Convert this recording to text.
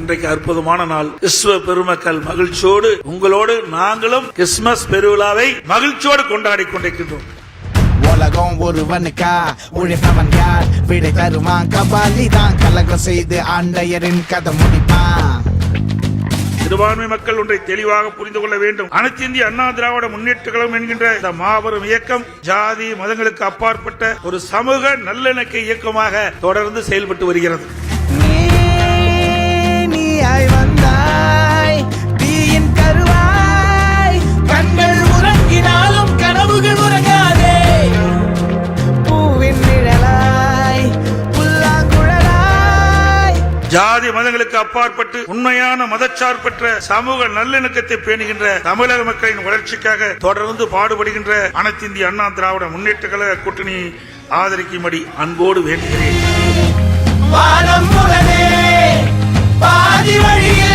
இன்றைக்கு அற்புதமான நாள். கிறிஸ்துவ பெருமக்கள் மகிழ்ச்சியோடு உங்களோடு நாங்களும் கிறிஸ்துமஸ் பெருவிழாவை மகிழ்ச்சியோடு கொண்டாடி கொண்டிருக்கின்றோம். உலகம் ஒருவனுக்கா உழைப்பவன் யார்? விடை தருவான் கபாலி தான். கலகம் செய்து ஆண்டையரின் கதை முடிப்பான். சிறுபான்மை மக்கள் ஒன்றை தெளிவாக புரிந்து கொள்ள வேண்டும். அனைத்து இந்திய அண்ணா திராவிட முன்னேற்ற கழகம் என்கின்ற இந்த மாபெரும் இயக்கம் ஜாதி மதங்களுக்கு அப்பாற்பட்ட ஒரு சமூக நல்லிணக்க இயக்கமாக தொடர்ந்து செயல்பட்டு வருகிறது. நீயாய் வந்தாய் தீயின் கருவாய், கண்கள் உறங்கினாலும் கனவுகள் உறங்காதே. பூவின் நிழலாய் புல்லாங்குழலாய். ஜாதி மதங்களுக்கு அப்பாற்பட்டு உண்மையான மதச்சார்பற்ற சமூக நல்லிணக்கத்தை பேணுகின்ற தமிழக மக்களின் வளர்ச்சிக்காக தொடர்ந்து பாடுபடுகின்ற அனைத்து இந்திய அண்ணா திராவிட முன்னேற்ற கழக கூட்டணி ஆதரிக்கும்படி அன்போடு வேண்டுகிறேன். வானம் முரணே பாதி வழியே